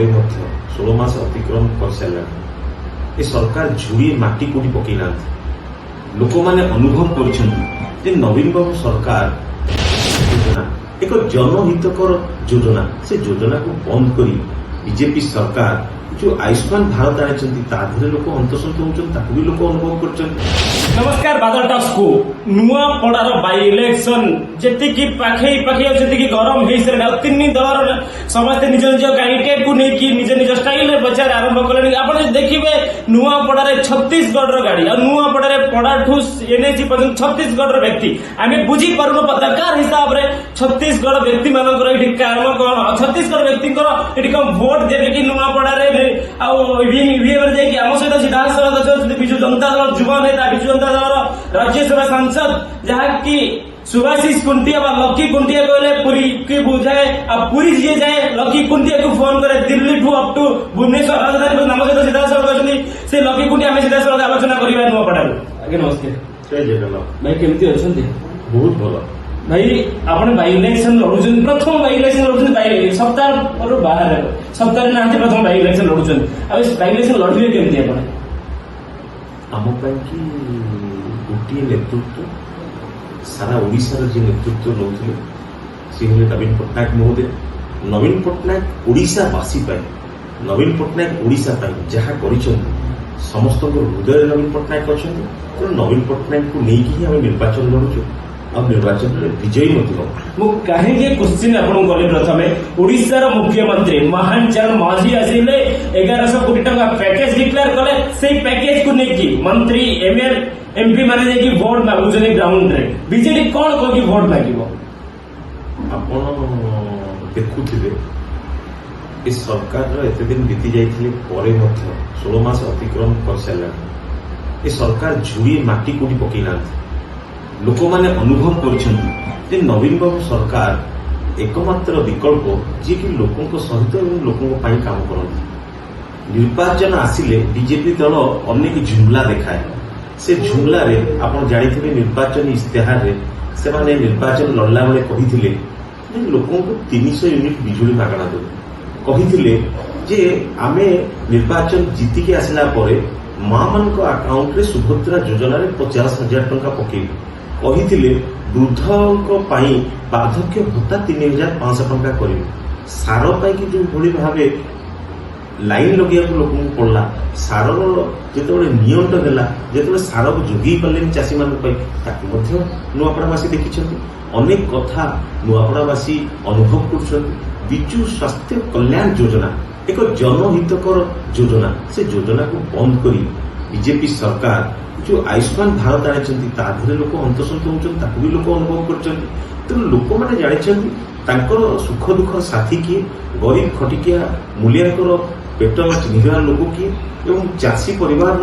ପରେ ମଧ୍ୟ 16 ମାସ ଅତିକ୍ରମ କରିସାରିଲାଣି। ଏ ସରକାର ଝୁଡିଏ ମାଟି କୋଟି ପକେଇ ନାହାନ୍ତି। ଲୋକମାନେ ଅନୁଭବ କରିଛନ୍ତି ଯେ ନବୀନ ବାବୁ ସରକାର ଯୋଜନା ଏକ ଜନହିତକର ଯୋଜନା, ସେ ଯୋଜନାକୁ ବନ୍ଦ କରି ବିଜେପି ସରକାର जो आयुष्मान भारत आनी ताधे लोक हंतसंत होती लोक अनुभव कर। नमस्कार बादल टॉक्स को नुआ पड़ार बाई इलेक्शन जी पाखे पाखे जी गरम हो सारे तीन दल समस्त निज निज कैंडिडेट को लेकिन निज निज स्टाइल प्रचार आरंभ कले। आप देखिए नुआ पड़ारे छत्तीसगढ़ गाड़ी और नुआ पड़ारे पड़ाठू एनएसी पर्यटन छत्तीसगढ़ व्यक्ति आम बुझी पार्न कार हिसाब से छत्तीसगढ़ व्यक्ति मान काम कौन छत्तीसगढ़ व्यक्ति कौन भोट देवे कि नुआ पड़ारे आम सहित सीधासल विजु जनता दल युवा नेता विजु जनता दल राज्यसभा सांसद जहाँकि सुभाषिष कुंटिया लकी कुंटिया कहले पुरी की बुझाए पुरी जी जाए लकी कुंटिया को फोन करे दिल्ली ठू अप टू भुवनेश्वर राजधानी नाम सहित सीधासल कहते से लकी कुंटिया आम सीधासल आलोचना करवा नुआपड़ारू। आगे नमस्कार भाई केमती अच्छा बहुत भल भाई आपने बाई इलेक्शन लड़ुन प्रथम बाई इलेक्शन लड़ुन सप्ताह बाहर सप्ताह ना प्रथम बाई इलेक्शन लड़ुन बाई इलेक्शन लड़े केमती आम कि गोटे नेतृत्व सारा ओडिशार जे नेतृत्व नौले सी हमें नवीन पट्टनायक महोदय। नवीन पट्टनायक ओडिशावासी नवीन पट्टनायक ओडिशा जहाँ कर समस्त हृदय नवीन पट्टनायक अच्छा तेणु नवीन पट्टनायक को लेकिन ही आम निर्वाचन लड़ुचु और निर्वाचन विजयी कहीं क्वेश्चन आपको कल प्रथम ओडिशार मुख्यमंत्री महान चरण माझी आसिले 1100 कोटी टका पैकेज डिक्लेयर कले से पैकेज को लेकिन मंत्री एमएल एमपी माने जाकि वोट मागुछन ग्राउंड रे बीजेडी कौन कह वोट मागिबो आपण देखुथिले इस सरकार एते दिन बीती जाइथिले परे मध्य 16 मास अतिक्रम कर सारलानी। ए सरकार झुड़ी माटी कोटी पकेई नांथि। लोक मैंने अनुभव कर नवीन बाबू सरकार एकमात्र विकल्प जी कि लोकों सहित लोकों काम करती। निर्वाचन आसिले बीजेपी दल अनेक झुमला देखाए से झुमला रे आप जानी निर्वाचन इस्तेहार रे से माने निर्वाचन लड़ला बेले कही लोकों को 300 यूनिट बिजुली मागणा दे कही जे आमे निर्वाचन जीतिकी आसला माँ मान अकाउंट रे सुभद्रा योजना 50,000 टंका पकेबे कही वृद्धों वार्धक्य भत्ता 3,500 टंका करेंगे। सार पाई जो भाई भाव लाइन लगे लोक पड़ा सार जो नियंट है जो सार को जोगी पारे चाषी मान नुआपड़ावासी देखी अनेक कथा नुआपड़ावासी अनुभव कर। विजु स्वास्थ्य कल्याण योजना एक जनहितकर योजना से योजना को बंद कर बीजेपी सरकार जो आयुष्मान भारत आनी ताधे लोक हंतसंत होती लोक अनुभव कर। तेणु लोक मैंने जानते सुख दुख साथी किए गरीब खटिकिया मूल्यांकर पेट चिन्हवा लोक किए एवं चाषी परिवार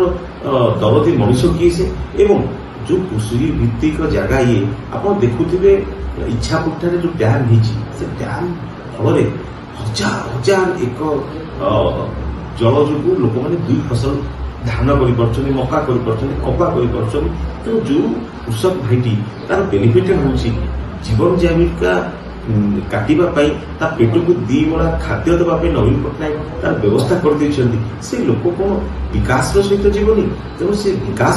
दरदी मनुष्य किए से एवं जो कृषि भित्तिक जगह ये आप देखुवे इच्छापुर जो डैम से डैम फल हजार हजार एक जल जो लोक मैंने 2 फसल धान कर मका कर कपा कर तो जो कृषक भाईटी तार बेनिफिट हूँ जीवन जीविका काटापी पेट को 2 बड़ा खाद्य देवाई नवीन पट्टनायक तार व्यवस्था कर से लोक कौन विकास सहित जीवनी तेणु से विकास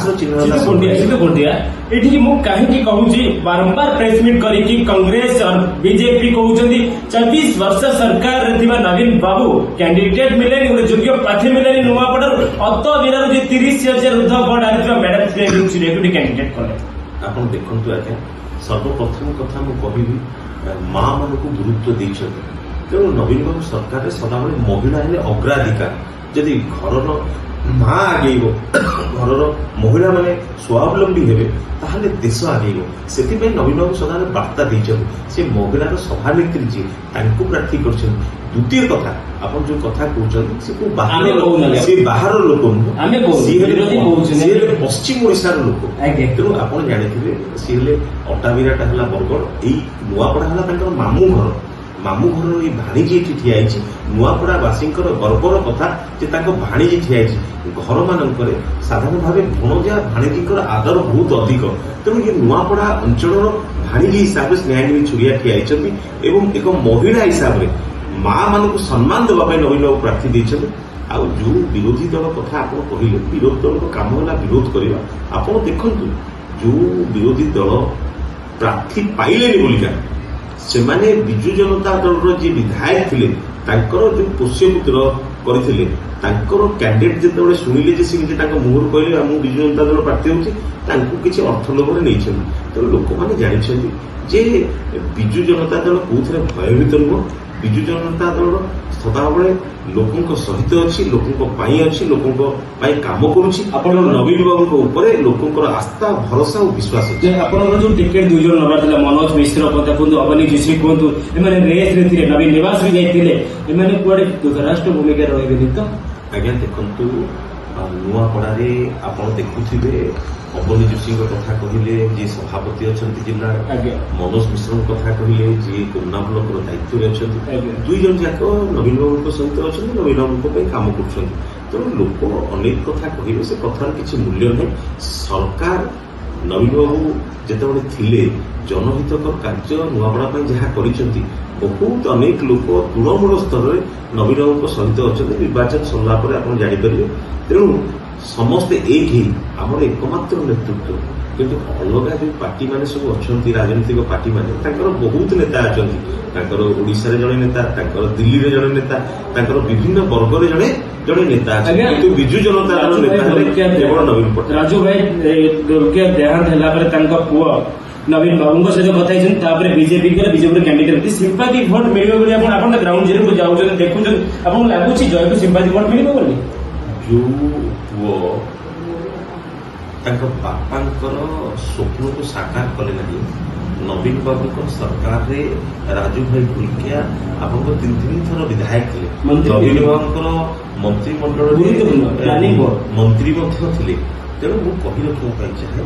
कहीं कहूँ बारंबार प्रेसमिट करी कांग्रेस और बीजेपी कहते 24 वर्ष सरकार नवीन बाबू कैंडिडेट मिले योग्य प्रार्थी मिले नुआपड़ार अत दिन 30,000 ऊर्ध भोट आनी मैडम कैंडिडेट कले आप देखु आज्ञा सर्वप्रथम कथा मुझे माँ मान को गुरुत्व देते तेणु नवीन बाबू सरकार सदाबले महिला हेले अग्राधिकार जदि घर माँ आगे घर महिला माने स्वावलंबी हेबे ताहले देश आगे से नवीन बाबू सदाबले वार्ता देते से महिलार सभानेत्री जी प्रार्थी कर। द्वितीय कथा आप जो कथा कहते बाहर लोक पश्चिम ओडिशार लोक तेणु आप जानी सी अटा विराटा है बरगढ़ यही नुआपड़ा है मामू घर ये भाणीजी ठिया नुआपड़ावासी गर्वर कथा भाणीजी ठिया घर मानक साधारण भाव भणजा भाणीजी आदर बहुत अधिक तेणु ये नुआपड़ा अंचल भाणीजी हिसाब से स्नेहागिरी छुरिया ठिया एक महिला हिसाब से ମା ମାନଙ୍କୁ ସମ୍ମାନ ଦେବା ପାଇଁ ନବୀନ ବାବୁ ପ୍ରାର୍ଥୀ ଦେଇଛନ୍ତି। ଆଉ ଯୋଉ ବିରୋଧୀ ଦଳ କଥା ଆପଣ କହିଲେ, ବିରୋଧୀ ଦଳଙ୍କ କାମ ହେଲା ବିରୋଧ କରିବା। ଆପଣ ଦେଖନ୍ତୁ ଯୋଉ ବିରୋଧୀ ଦଳ ପ୍ରାର୍ଥୀ ପାଇଲେନି ବୋଲିକା ସେମାନେ ବିଜୁ ଜନତା ଦଳର ଯିଏ ବିଧାୟକ ଥିଲେ ତାଙ୍କର ଯୋଉ ପୋଷ୍ୟପୁତ୍ର କରିଥିଲେ ତାଙ୍କର କ୍ୟାଣ୍ଡିଡେଟ୍ ଯେତେବେଳେ ଶୁଣିଲେ ଯେ ସେ ନିଜେ ତାଙ୍କ ମୁହଁରୁ କହିଲେ ମୁଁ ବିଜୁ ଜନତା ଦଳ ପ୍ରାର୍ଥୀ ହେଉଛି, ତାଙ୍କୁ କିଛି ଅର୍ଥ ଲୋଭରେ ନେଇଛନ୍ତି। ତେଣୁ ଲୋକମାନେ ଜାଣିଛନ୍ତି ଯେ ବିଜୁ ଜନତା ଦଳ କୋଉଥିରେ ଭୟଭୀତ ନୁହଁ। ବିଜୁ ଜନତା ଦଳ ସଦାବେଳେ ଲୋକଙ୍କ ସହିତ ଅଛି, ଲୋକଙ୍କ ପାଇଁ ଅଛି, ଲୋକଙ୍କ ପାଇଁ କାମ କରୁଛି। ଆପଣ ନବୀନ ବାବୁଙ୍କ ଉପରେ ଲୋକଙ୍କର ଆସ୍ଥା, ଭରସା ଓ ବିଶ୍ୱାସ ଅଛି। ଆପଣଙ୍କର ଯୋଉ ଟିକେଟ 2 ଜଣ ନବାର ଥିଲା, ମନୋଜ ମିଶ୍ର କଥା କୁହନ୍ତୁ, ଅବନୀ ଯୋଶୀ କୁହନ୍ତୁ, ଏମାନେ ରେସ୍ରେ ଥିଲେ, ନବୀନ ନିବାସରେ ଯାଇଥିଲେ, ଏମାନେ କୁଆଡେ ଯୁକ୍ତରାଷ୍ଟ୍ର ଭୂମିକାରେ ରହିବେନି ତ? ଆଜ୍ଞା ଦେଖନ୍ତୁ, ନୂଆପଡ଼ାରେ ଆପଣ ଦେଖୁଥିବେ ଅବନୀ ଯୋଶୀଙ୍କ କଥା କହିଲେ, ଯିଏ ସଭାପତି ଅଛନ୍ତି ଜିଲ୍ଲାର, ମନୋଜ ମିଶ୍ରଙ୍କ କଥା କହିଲେ ଯିଏ କୋନା ବ୍ଲକର ଦାୟିତ୍ୱରେ ଅଛନ୍ତି। 2 ଜଣ ଯାକ ନବୀନ ବାବୁଙ୍କ ସହିତ ଅଛନ୍ତି, ନବୀନ ବାବୁଙ୍କ ପାଇଁ କାମ କରୁଛନ୍ତି। ତେଣୁ ଲୋକ ଅନେକ କଥା କହିବେ, ସେ କଥାର କିଛି ମୂଲ୍ୟ ନାହିଁ। ସରକାର ନବୀନ ବାବୁ ଯେତେବେଳେ ଥିଲେ ଜନହିତକର କାର୍ଯ୍ୟ ନୂଆପଡ଼ା ପାଇଁ ଯାହା କରିଛନ୍ତି, ବହୁତ ଅନେକ ଲୋକ ତୃଣମୂଳ ସ୍ତରରେ ନବୀନ ବାବୁଙ୍କ ସହିତ ଅଛନ୍ତି। ନିର୍ବାଚନ ସରିଲା ପରେ ଆପଣ ଜାଣିପାରିବେ। ତେଣୁ ସମସ୍ତେ ଏକ ହେଇ ଆମର ଏକମାତ୍ର ନେତୃତ୍ୱ। କିନ୍ତୁ ଅଲଗା ଯୋଉ ପାର୍ଟି ମାନେ ସବୁ ଅଛନ୍ତି, ରାଜନୈତିକ ପାର୍ଟି ମାନେ, ତାଙ୍କର ବହୁତ ନେତା ଅଛନ୍ତି। ତାଙ୍କର ଓଡ଼ିଶାରେ ଜଣେ ନେତା, ତାଙ୍କର ଦିଲ୍ଲୀରେ ଜଣେ ନେତା, ତାଙ୍କର ବିଭିନ୍ନ ବର୍ଗରେ ଜଣେ ଜଣେ ନେତା ଅଛନ୍ତି। କିନ୍ତୁ ବିଜୁ ଜନତା ଦଳ ନେତା ହେଲେ କେବଳ ନବୀନ ପଟ୍ଟନାୟକ। ରାଜୁ ଭାଇ ଦେହାନ୍ତ ହେଲା ପରେ ତାଙ୍କ ପୁଅ ନବୀନ ବାବୁଙ୍କ ସହିତ କଥା ହେଇଛନ୍ତି, ତାପରେ ବିଜେପି ଗଲେ, ବିଜେପିର କ୍ୟାଣ୍ଡିଡେଟ୍ ସିମ୍ପାଥି ଭୋଟ ମିଳିବ ବୋଲି ଆପଣ ଗ୍ରାଉଣ୍ଡ ଜିରୋକୁ ଯାଉଛନ୍ତି, ଦେଖୁଛନ୍ତି, ଆପଣଙ୍କୁ ଲାଗୁଛି ଜୟକୁ ସିମ୍ପାଥି ଭୋଟ ମିଳିବ ବୋଲି? ଯୋଉ ପୁଅ ତାଙ୍କ ବାପାଙ୍କର ସ୍ୱପ୍ନକୁ ସାକାର କଲେ ନାହିଁ, ନବୀନ ବାବୁଙ୍କ ସରକାରରେ ରାଜୁ ଭାଇ ଢୁଲକିଆ ଆପଣଙ୍କ 3 ଥର ବିଧାୟକ ଥିଲେ, ନବୀନ ବାବୁଙ୍କର ମନ୍ତ୍ରିମଣ୍ଡଳରେ ମନ୍ତ୍ରୀ ମଧ୍ୟ ଥିଲେ। ତେଣୁ ମୁଁ କହି ରଖିବା ପାଇଁ ଚାହେଁ,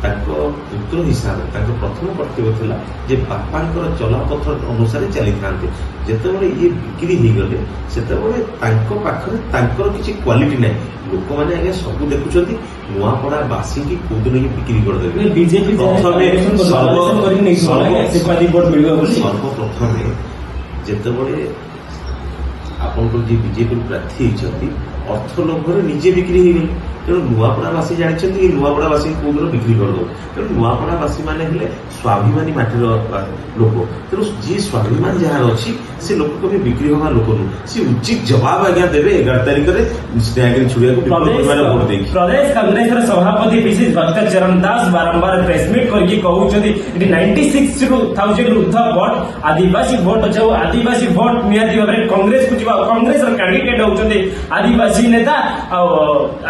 ତାଙ୍କ ପୁତ୍ର ହିସାବରେ ତାଙ୍କ ପ୍ରଥମ କର୍ତ୍ତବ୍ୟ ଥିଲା ଯେ ବାପାଙ୍କର ଚଲାପଥ ଅନୁସାରେ ଚାଲିଥାନ୍ତେ। ଯେତେବେଳେ ଇଏ ବିକ୍ରି ହେଇଗଲେ ସେତେବେଳେ ତାଙ୍କ ପାଖରେ ତାଙ୍କର କିଛି କ୍ୱାଲିଟି ନାହିଁ। ଲୋକମାନେ ଆଜ୍ଞା ସବୁ ଦେଖୁଛନ୍ତି, ନୂଆପଡ଼ା ବାସୀକି କୋଉଦିନ ବିକ୍ରି କରିଦେବେ। ବିଜେପି ସର୍ବପ୍ରଥମେ ଯେତେବେଳେ ଆପଣଙ୍କର ଯିଏ ବିଜେପି ପ୍ରାର୍ଥୀ ହେଇଛନ୍ତି ଅର୍ଥ ଲୋଭରେ ନିଜେ ବିକ୍ରି ହେଇଗଲେ। ତେଣୁ ନୂଆପଡ଼ାବାସୀ ଜାଣିଛନ୍ତି କି ନୂଆପଡ଼ାବାସୀ କୋଉଦିନ ବିକ୍ରି କରିଦେବ। ତେଣୁ ନୂଆପଡ଼ାବାସୀ ମାନେ ହେଲେ ସ୍ୱାଭିମାନୀ ମାଟିର ଲୋକ। ତେଣୁ ଯିଏ ସ୍ୱାଭିମାନ ଯାହାର ଅଛି ସେ ଲୋକ କେବେ ବିକ୍ରି ହବା ଲୋକ ନୁହଁ। ସେ ଉଚିତ ଜବାବ ଆଜ୍ଞା ଦେବେ 11 ତାରିଖରେ ସ୍ନେହାଗିରି ଛୁଡ଼ିଆକୁ ଭୋଟ ଦେଇକି। ପ୍ରଦେଶ କଂଗ୍ରେସର ସଭାପତି ପିସି ଭକ୍ତ ଚରଣ ଦାସ ବାରମ୍ବାର ପ୍ରେସମିଟ୍ କରିକି କହୁଛନ୍ତି ଏଠି 96,000 ଉର୍ଦ୍ଧ୍ୱ ଭୋଟ ଆଦିବାସୀ ଭୋଟ ଅଛି। ଆଉ ଆଦିବାସୀ ଭୋଟ ନିହାତି ଭାବରେ କଂଗ୍ରେସକୁ ଯିବା। କଂଗ୍ରେସର କ୍ୟାଣ୍ଡିଡେଟ୍ ହଉଛନ୍ତି ଆଦିବାସୀ ନେତା, ଆଉ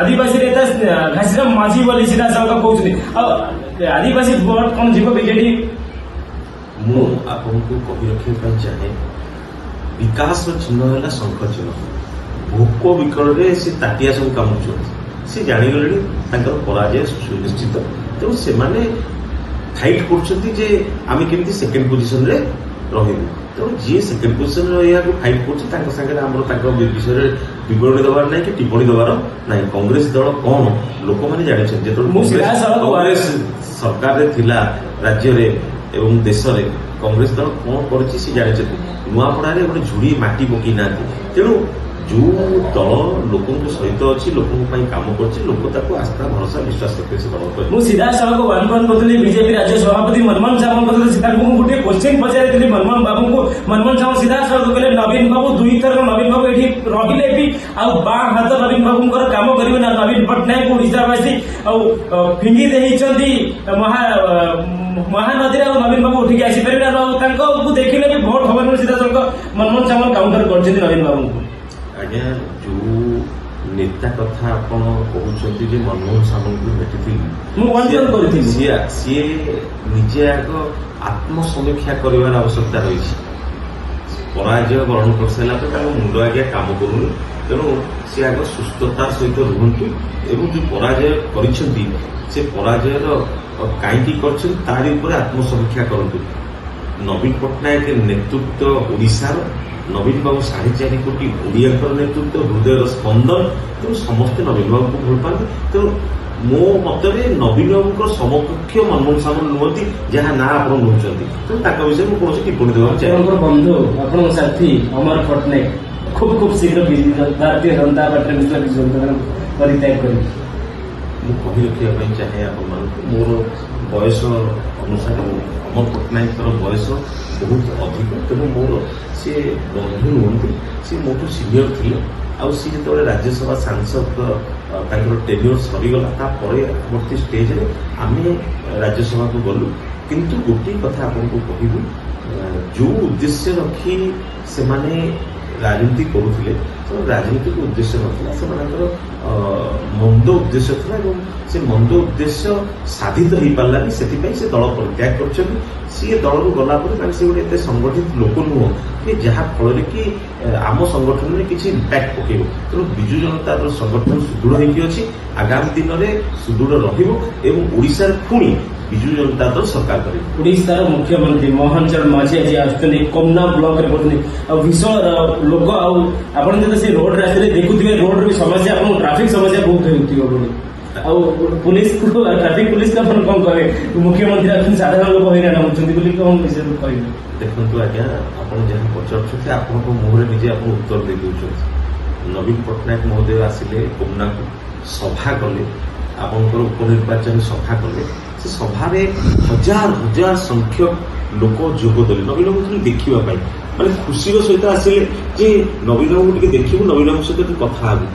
ଆଦିବାସୀ ନେତା ଘାସିରାମ ମାଝୀ ବୋଲି ସିଧାସଳଖ କହୁଛନ୍ତି। ଆଉ ଆଦିବାସୀ ଭୋଟ କଣ ଯିବ ବିଜେଡି? ମୁଁ ଆପଣଙ୍କୁ କହି ରଖିବା ପାଇଁ ଚାହେଁ, ବିକାଶର ଚିହ୍ନ ହେଲା ଶଙ୍ଖ ଚିହ୍ନ। ଭୋକ ବିକଳରେ ସେ ତାଟିଆ ସବୁ କାମୁଛନ୍ତି। ସେ ଜାଣିଗଲେଣି ତାଙ୍କର ପରାଜୟ ସୁନିଶ୍ଚିତ। ତେଣୁ ସେମାନେ ଫାଇଟ୍ କରୁଛନ୍ତି ଯେ ଆମେ କେମିତି ସେକେଣ୍ଡ ପୋଜିସନରେ ରହିବୁ। ତେଣୁ ଯିଏ ସେକେଣ୍ଡ ପୋଜିସନରେ ରହିବାକୁ ଫାଇଟ୍ କରୁଛି ତାଙ୍କ ସାଙ୍ଗରେ ଆମର ତାଙ୍କ ବିଷୟରେ ବିବରଣୀ ଦେବାର ନାହିଁ କି ଟିପ୍ପଣୀ ଦେବାର ନାହିଁ। କଂଗ୍ରେସ ଦଳ କଣ ଲୋକମାନେ ଜାଣିଛନ୍ତି। ଯେତେବେଳେ କଂଗ୍ରେସ ସରକାରରେ ଥିଲା ରାଜ୍ୟରେ ଏବଂ ଦେଶରେ, କଂଗ୍ରେସ ଦଳ କଣ କରିଛି ସେ ଜାଣିଛନ୍ତି। ନୂଆପଡ଼ାରେ ଗୋଟେ ଝୁଡ଼ି ମାଟି ପକେଇ ନାହାନ୍ତି। ତେଣୁ ଯୋଉ ଦଳ ଲୋକଙ୍କ ସହିତ ଅଛି, ଲୋକଙ୍କ ପାଇଁ କାମ କରୁଛି, ଲୋକ ତାକୁ ଆସ୍ଥା, ଭରସା, ବିଶ୍ୱାସ ରଖିବେ ସେ ଦଳ। ମୁଁ ସିଧାସଳଖ ୱାନ୍ କରୁଥିଲି ବିଜେପି ରାଜ୍ୟ ସଭାପତି ମନମୋହନ ସାହୁଙ୍କ ତାଙ୍କୁ ମୁଁ ଗୋଟିଏ କ୍ୱେଶ୍ଚିନ୍ ପଚାରିଥିଲି ମନମୋହନ ବାବୁଙ୍କୁ। ମନମୋହନ ସାହୁ ସିଧାସଳଖ କହିଲେ ନବୀନ ବାବୁ 2 ଥର ନବୀନ ବାବୁ ଏଠି ରହିଲେ ବି ଆଉ ବାଁ ହାତ ନବୀନ ବାବୁଙ୍କର କାମ କରିବେ ନା। ନବୀନ ପଟ୍ଟନାୟକ ଓଡ଼ିଶାବାସୀ ଆଉ ଫିଙ୍ଗି ଦେଇଛନ୍ତି ମହାନଦୀରେ, ଆଉ ନବୀନ ବାବୁ ଉଠିକି ଆସିପାରିବେ ନା। ଆଉ ତାଙ୍କୁ ଦେଖିଲେ ବି ଭୋଟ ହବନି। ସିଧାସଳଖ ମନମୋହନ ସାହୁ କାଉଣ୍ଟର କରିଛନ୍ତି ନବୀନ ବାବୁଙ୍କୁ। ଆଜ୍ଞା ଯୋଉ ନେତା କଥା ଆପଣ କହୁଛନ୍ତି ଯେ ମନମୋହନ ସାହୁଙ୍କୁ ଭେଟିଥିଲି, ସିଏ ନିଜେ ଆଗ ଆତ୍ମସମୀକ୍ଷା କରିବାର ଆବଶ୍ୟକତା ରହିଛି। ପରାଜୟ ବରଣ କରିସାରିଲା ପରେ ତାଙ୍କ ମୁଣ୍ଡ ଆଜ୍ଞା କାମ କରୁନି। ତେଣୁ ସେ ଆଗ ସୁସ୍ଥତା ସହିତ ରୁହନ୍ତୁ ଏବଂ ଯୋଉ ପରାଜୟ କରିଛନ୍ତି ସେ ପରାଜୟର କାହିଁକି କରିଛନ୍ତି ତାରି ଉପରେ ଆତ୍ମସମୀକ୍ଷା କରନ୍ତୁ। ନବୀନ ପଟ୍ଟନାୟକ ନେତୃତ୍ୱ ଓଡ଼ିଶାର, ନବୀନ ବାବୁ 4.5 କୋଟି ଓଡ଼ିଆଙ୍କର ନେତୃତ୍ୱ, ହୃଦୟର ସ୍ପନ୍ଦନ। ତେଣୁ ସମସ୍ତେ ନବୀନ ବାବୁଙ୍କୁ ଭଲ ପାଆନ୍ତି। ତେଣୁ ମୋ ମତରେ ନବୀନ ବାବୁଙ୍କ ସମକକ୍ଷ ମନମୋହନ ସାମଲ ନୁହନ୍ତି ଯାହା ନା ଆପଣ ନେଉଛନ୍ତି। ତେଣୁ ତାଙ୍କ ବିଷୟରେ ମୁଁ କୌଣସି ଟିପ୍ପଣୀ ଦେବାକୁ ଚାହେଁ। ଆପଣଙ୍କର ବନ୍ଧୁ ଆପଣଙ୍କ ସାଥୀ ଅମର ପଟ୍ଟନାୟକ ଖୁବ୍ ଶୀଘ୍ର ଭାରତୀୟ ଜନତା ପାର୍ଟିରେ ମିଶିବାକୁ ଯୋଗଦାନ ପରିତ୍ୟାଗ କରିବେ। ମୁଁ କହି ରଖିବା ପାଇଁ ଚାହେଁ ଆପଣମାନଙ୍କୁ, ମୋର ବୟସ ଅନୁସାରେ ଅମର ପଟ୍ଟନାୟକଙ୍କର ବୟସ ବହୁତ ଅଧିକ, ତେଣୁ ମୋର ସିଏ ବନ୍ଧୁ ନୁହନ୍ତି, ସିଏ ମୋଠୁ ସିନିୟର ଥିଲେ। ଆଉ ସିଏ ଯେତେବେଳେ ରାଜ୍ୟସଭା ସାଂସଦ ତାଙ୍କର ଟେନ୍ୟୁର ସରିଗଲା, ତାପରେ ପରବର୍ତ୍ତୀ ଷ୍ଟେଜରେ ଆମେ ରାଜ୍ୟସଭାକୁ ଗଲୁ। କିନ୍ତୁ ଗୋଟିଏ କଥା ଆପଣଙ୍କୁ କହିବି, ଯେଉଁ ଉଦ୍ଦେଶ୍ୟ ରଖି ସେମାନେ ରାଜନୀତି କରୁଥିଲେ, ରାଜନୀତିକ ଉଦ୍ଦେଶ୍ୟ ନଥିଲା, ସେମାନଙ୍କର ମନ୍ଦ ଉଦ୍ଦେଶ୍ୟ ଥିଲା ଏବଂ ସେ ମନ୍ଦ ଉଦ୍ଦେଶ୍ୟ ସାଧିତ ହେଇପାରିଲାନି। ସେଥିପାଇଁ ସେ ଦଳ ପରିତ୍ୟାଗ କରିଛନ୍ତି। ସିଏ ଦଳରୁ ଗଲା ପରେ ତାଙ୍କ ସେ ଗୋଟେ ଏତେ ସଂଗଠିତ ଲୋକ ନୁହଁ ଯେ ଯାହା ଫଳରେ କି ଆମ ସଂଗଠନରେ କିଛି ଇମ୍ପାକ୍ଟ ପକେଇବ। ତେଣୁ ବିଜୁ ଜନତା ଦଳ ସଂଗଠନ ସୁଦୃଢ଼ ହେଇକି ଅଛି, ଆଗାମୀ ଦିନରେ ସୁଦୃଢ଼ ରହିବ ଏବଂ ଓଡ଼ିଶାରେ ପୁଣି ବିଜୁ ଜନତା ଦଳ ସରକାର କରିବ। ଓଡ଼ିଶାର ମୁଖ୍ୟମନ୍ତ୍ରୀ ମୋହନ ଚରଣ ମାଝୀ ଆଜି ଆସୁଛନ୍ତି, କମନା ବ୍ଲକରେ କରୁଛନ୍ତି, ଆଉ ଭୀଷଣ ଲୋକ, ଆଉ ଆପଣ ଯଦି ସେ ରୋଡରେ ଆସିଲେ ଦେଖୁଥିବେ ରୋଡରେ ବି ସମସ୍ୟା, ଆପଣଙ୍କୁ ଟ୍ରାଫିକ ସମସ୍ୟା ବହୁତ ହେଉଥିବ ବୋଲି। ଆଉ ପୁଲିସକୁ ଟ୍ରାଫିକ ପୁଲିସକୁ ଆପଣ କଣ କହିବେ? ମୁଖ୍ୟମନ୍ତ୍ରୀ ଆସୁଛନ୍ତି, ସାଧାରଣ ଲୋକ ହଇରାଣ ହଉଛନ୍ତି ବୋଲି କଣ ବିଷୟରେ କହିବେ? ଦେଖନ୍ତୁ ଆଜ୍ଞା, ଆପଣ ଯାହା ପଚାରୁଛନ୍ତି ଆପଣଙ୍କ ମୁହଁରେ ନିଜେ ଆପଣ ଉତ୍ତର ଦେଇ ଦେଉଛନ୍ତି। ନବୀନ ପଟ୍ଟନାୟକ ମହୋଦୟ ଆସିଲେ କମନାକୁ, ସଭା କଲେ, ଆପଣଙ୍କର ଉପନିର୍ବାଚନ ସଭା କଲେ। ସେ ସଭାରେ ହଜାର ହଜାର ସଂଖ୍ୟକ ଲୋକ ଯୋଗ ଦେଲେ ନବୀନ ବାବୁଙ୍କୁ ଦେଖିବା ପାଇଁ, ମାନେ ଖୁସିର ସହିତ ଆସିଲେ ଯେ ନବୀନ ବାବୁଙ୍କୁ ଟିକେ ଦେଖିବୁ, ନବୀନ ବାବୁଙ୍କ ସହିତ ଟିକେ କଥା ହେବୁ।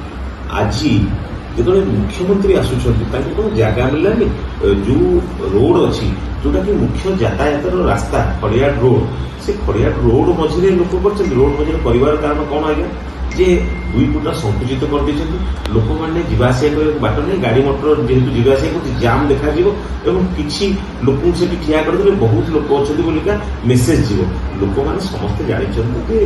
ଆଜି ଯେତେବେଳେ ମୁଖ୍ୟମନ୍ତ୍ରୀ ଆସୁଛନ୍ତି, ତାଙ୍କୁ କ'ଣ ଜାଗା ମିଳିଲାନି? ଯୋଉ ରୋଡ ଅଛି, ଯୋଉଟାକି ମୁଖ୍ୟ ଯାତାୟାତର ରାସ୍ତା ଖଡ଼ିଆଟ ରୋଡ, ସେ ଖଡ଼ିଆଟ ରୋଡ ମଝିରେ ଲୋକ କରିଛନ୍ତି। ରୋଡ ମଝିରେ କରିବାର କାରଣ କ'ଣ ଆଜ୍ଞା? ଯେ 2 ଫୁଟ ସଂକୁଚିତ କରିଦେଇଛନ୍ତି। ଲୋକମାନେ ଯିବା ଆସିବା କରିବାକୁ ବାଟ ନାହିଁ, ଗାଡି ମଟର ଯେହେତୁ ଯିବା ଆସିବା କରୁଛି ଜାମ୍ ଦେଖାଯିବ ଏବଂ କିଛି ଲୋକଙ୍କୁ ସେଠି ଠିଆ କରିଦେଲେ ବହୁତ ଲୋକ ଅଛନ୍ତି ବୋଲିକା ମେସେଜ ଯିବ। ଲୋକମାନେ ସମସ୍ତେ ଜାଣିଛନ୍ତି ଯେ